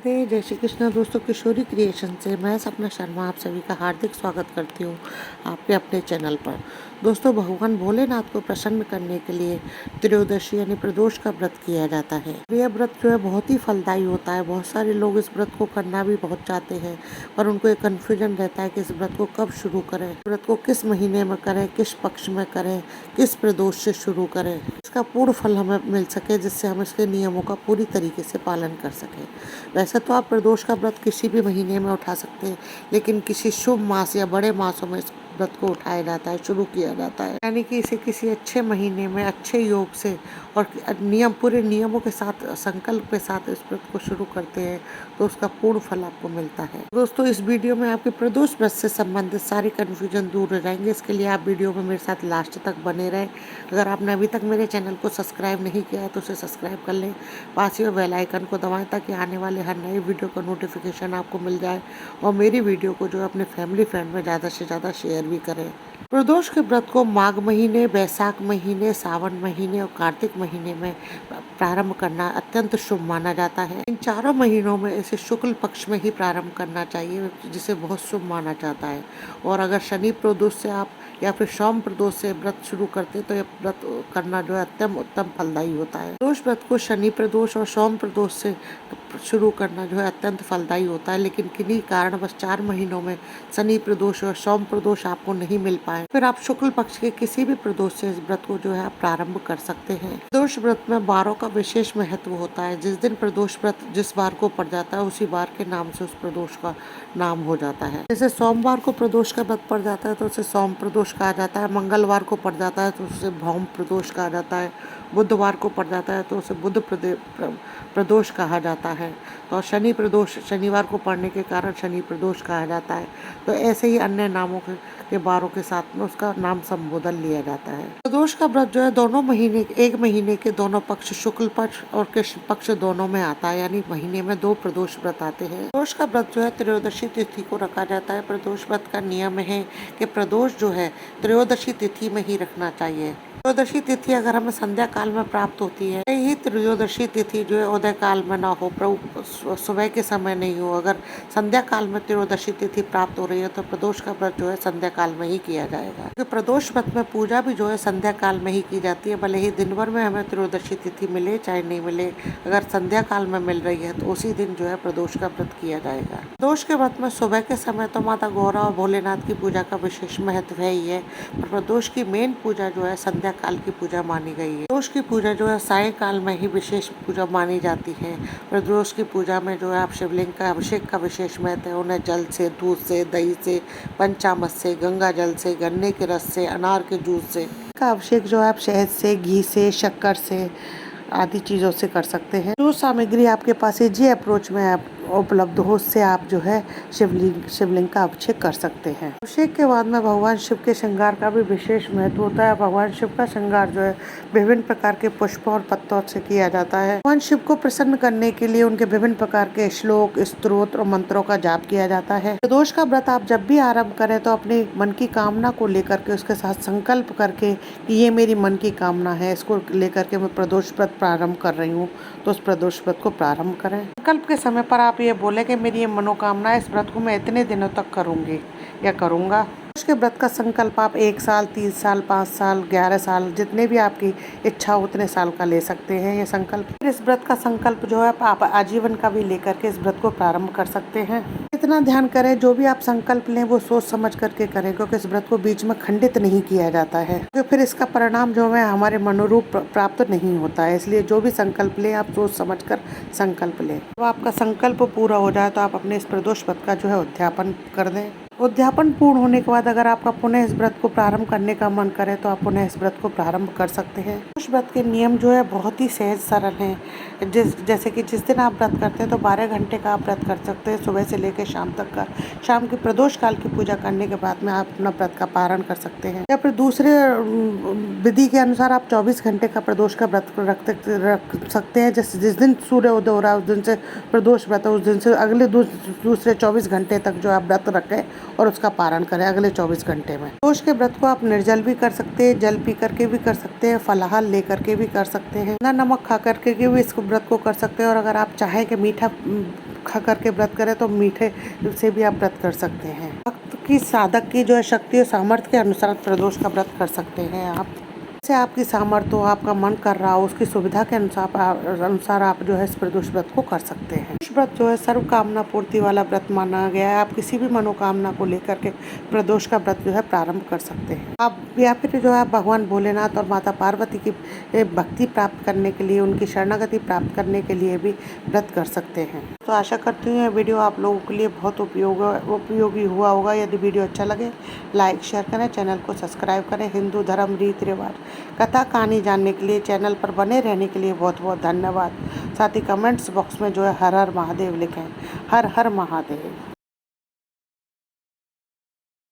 राधे जय श्री कृष्ण। दोस्तों, किशोरी क्रिएशन से मैं सपना शर्मा आप सभी का हार्दिक स्वागत करती हूँ आपके अपने चैनल पर। दोस्तों, भगवान भोलेनाथ को प्रसन्न करने के लिए त्रयोदशी यानी प्रदोष का व्रत किया जाता है। यह व्रत जो है बहुत ही फलदायी होता है। बहुत सारे लोग इस व्रत को करना भी बहुत चाहते हैं, पर उनको एक कन्फ्यूजन रहता है कि इस व्रत को कब शुरू करें, व्रत को किस महीने में करें, किस पक्ष में करें, किस प्रदोष से शुरू करें, इसका पूर्ण फल हमें मिल सके, जिससे हम इसके नियमों का पूरी तरीके से पालन कर सकें। वैसे तो आप प्रदोष का व्रत किसी भी महीने में उठा सकते हैं, लेकिन किसी शुभ मास या बड़े मासों में इस व्रत को उठाया जाता है, शुरू किया जाता है। यानी कि इसे किसी अच्छे महीने में अच्छे योग से और पूरे नियमों के साथ, संकल्प के साथ इस व्रत को शुरू करते हैं तो उसका पूर्ण फल आपको मिलता है। दोस्तों, इस वीडियो में आपके प्रदोष व्रत से संबंधित सारी कन्फ्यूजन दूर हो जाएंगे। इसके लिए आप वीडियो में मेरे साथ लास्ट तक बने रहें। अगर आपने अभी तक मेरे चैनल को सब्सक्राइब नहीं किया है तो उसे सब्सक्राइब कर लें, पास ही बेल आइकन को दबाएं ताकि आने वाले हर नई वीडियो का नोटिफिकेशन आपको मिल जाए, और मेरी वीडियो को जो अपने फैमिली फ्रेंड में ज़्यादा से ज़्यादा शेयर भी करें। प्रदोष के व्रत को माघ महीने, बैसाख महीने, सावन महीने और कार्तिक महीने में प्रारंभ करना अत्यंत शुभ माना जाता है। इन चारों महीनों में इसे शुक्ल पक्ष में ही प्रारंभ करना चाहिए, जिसे बहुत शुभ माना जाता है। और अगर शनि प्रदोष से आप या फिर सोम प्रदोष से व्रत शुरू करते तो यह व्रत करना जो है अत्यंत उत्तम फलदायी होता है। प्रदोष व्रत को शनि प्रदोष और सोम प्रदोष से शुरू करना जो है अत्यंत फलदायी होता है, लेकिन किन्हीं कारणवश 4 महीनों में शनि प्रदोष और सोम प्रदोष आपको नहीं मिल पाए, फिर आप शुक्ल पक्ष के किसी भी प्रदोष से इस व्रत को जो है आप प्रारंभ कर सकते हैं। प्रदोष व्रत में वारों का विशेष महत्व होता है। जिस दिन प्रदोष व्रत जिस बार को पड़ जाता है उसी बार के नाम से उस प्रदोष का नाम हो जाता है। जैसे सोमवार को प्रदोष का व्रत पड़ जाता है तो उसे सोम प्रदोष कहा जाता है। मंगलवार को पड़ जाता है तो उसे भौम प्रदोष कहा जाता है। बुधवार को पड़ जाता है तो उसे बुध प्रदोष कहा जाता है। तो शनि प्रदोष शनिवार को पड़ने के कारण शनि प्रदोष कहा जाता है। तो ऐसे ही अन्य नामों के बारों के साथ में उसका नाम संबोधन लिया जाता है। प्रदोष का व्रत जो है दोनों महीने, एक महीने के दोनों पक्ष, शुक्ल पक्ष और कृष्ण पक्ष दोनों में आता है। यानी महीने में 2 प्रदोष व्रत आते हैं। प्रदोष का व्रत जो है त्रयोदशी तिथि को रखा जाता है। प्रदोष व्रत का नियम है कि प्रदोष जो है त्रयोदशी तिथि में ही रखना चाहिए। त्रयोदशी तिथि अगर हमें संध्या काल में प्राप्त होती है, ही त्रयोदशी तिथि जो है उदय काल में ना हो, सुबह के समय नहीं हो। अगर संध्या काल में त्रयोदशी तिथि प्राप्त हो रही है तो प्रदोष का व्रत जो है संध्या काल में ही किया जाएगा। तो प्रदोष व्रत में पूजा भी जो है संध्या काल में ही की जाती है। भले ही दिन भर में हमें त्रयोदशी तिथि मिले चाहे नहीं मिले, अगर संध्या काल में मिल रही है तो उसी दिन जो है प्रदोष का व्रत किया जाएगा। प्रदोष के व्रत में सुबह के समय तो माता गौरा और भोलेनाथ की पूजा का विशेष महत्व है ही है, पर प्रदोष की मेन पूजा जो है संध्या काल की पूजा मानी गई है। प्रदोष की पूजा जो है साय काल में ही विशेष पूजा मानी जाती है। प्रदोष की पूजा में जो है आप शिवलिंग का अभिषेक का विशेष महत्व है। उन्हें जल से, दूध से, दही से, पंचामृत से, गंगा जल से, गन्ने के रस से, अनार के जूस से का अभिषेक जो है आप शहद से, घी से, शक्कर से आदि चीज़ों से कर सकते हैं। जो सामग्री आपके पास जी अप्रोच में आप उपलब्ध हो, उससे आप जो है शिवलिंग का अभिषेक कर सकते हैं। अभिषेक के बाद में भगवान शिव के श्रृंगार का भी विशेष महत्व होता है। भगवान शिव का श्रृंगार जो है विभिन्न प्रकार के पुष्पों और पत्तों से किया जाता है। भगवान शिव को प्रसन्न करने के लिए उनके विभिन्न प्रकार के श्लोक, स्तोत्र और मंत्रों का जाप किया जाता है। प्रदोष का व्रत आप जब भी आरंभ करें तो अपने मन की कामना को लेकर के उसके साथ संकल्प करके कि ये मेरी मन की कामना है, इसको लेकर के मैं प्रदोष व्रत प्रारंभ कर रही हूँ, तो उस प्रदोष व्रत को प्रारंभ करें। संकल्प के समय पर आप ये बोले कि मेरी ये मनोकामना है, इस व्रत को मैं इतने दिनों तक करूँगी या करूँगा। प्रदोष के व्रत का संकल्प आप 1 साल, 3 साल, 5 साल, 11 साल, जितने भी आपकी इच्छा हो उतने साल का ले सकते हैं ये संकल्प। फिर इस व्रत का संकल्प जो है आप आजीवन का भी लेकर के इस व्रत को प्रारंभ कर सकते हैं। इतना ध्यान करें, जो भी आप संकल्प लें वो सोच समझ करके करें, क्योंकि इस व्रत को बीच में खंडित नहीं किया जाता है, क्योंकि फिर इसका परिणाम जो है हमारे मनोरूप प्राप्त नहीं होता है। इसलिए जो भी संकल्प लें आप सोच समझ कर संकल्प लें। तो आपका संकल्प पूरा हो जाए तो आप अपने इस प्रदोष व्रत का जो है उद्यापन कर दें। उद्यापन पूर्ण होने के बाद अगर आपका पुनः इस व्रत को प्रारंभ करने का मन करे तो आप पुनः इस व्रत को प्रारंभ कर सकते हैं। उस व्रत के नियम जो है बहुत ही सहज सरल हैं। जैसे कि जिस दिन आप व्रत करते हैं तो 12 घंटे का आप व्रत कर सकते हैं, सुबह से लेकर शाम तक का। शाम की प्रदोष काल की पूजा करने के बाद में आप अपना व्रत का पारण कर सकते हैं, या फिर दूसरे विधि के अनुसार आप 24 घंटे का प्रदोष का व्रत रख सकते हैं। जैसे जिस दिन सूर्य उदय हो रहा है उस दिन से प्रदोष व्रत है, उस दिन से अगले दूसरे 24 घंटे तक जो आप व्रत रखें और उसका पारण करें अगले 24 घंटे में। प्रदोष के व्रत को आप निर्जल भी कर सकते हैं, जल पी करके भी कर सकते हैं, फलाहार ले करके भी कर सकते हैं, ना नमक खा करके भी इस व्रत को कर सकते हैं। और अगर आप चाहें कि मीठा खा करके व्रत करें तो मीठे से भी आप व्रत कर सकते हैं। भक्त की साधक की जो है शक्ति और सामर्थ्य के अनुसार प्रदोष का व्रत कर सकते हैं आप। से आपकी सामर्थ्य हो, आपका मन कर रहा हो, उसकी सुविधा के अनुसार आप जो है इस प्रदोष व्रत को कर सकते हैं। प्रदोष व्रत जो है सर्व कामना पूर्ति वाला व्रत माना गया है। आप किसी भी मनोकामना को लेकर के प्रदोष का व्रत जो है प्रारंभ कर सकते हैं। आप या फिर जो है भगवान भोलेनाथ और माता पार्वती की भक्ति प्राप्त करने के लिए, उनकी शरणागति प्राप्त करने के लिए भी व्रत कर सकते हैं। तो आशा करती हूँ ये वीडियो आप लोगों के लिए बहुत उपयोगी हुआ होगा। यदि वीडियो अच्छा लगे लाइक शेयर करें, चैनल को सब्सक्राइब करें। हिंदू धर्म रीति रिवाज कथा कहानी जानने के लिए चैनल पर बने रहने के लिए बहुत बहुत धन्यवाद। साथ ही कमेंट्स बॉक्स में जो है हर हर महादेव लिखें। हर हर महादेव।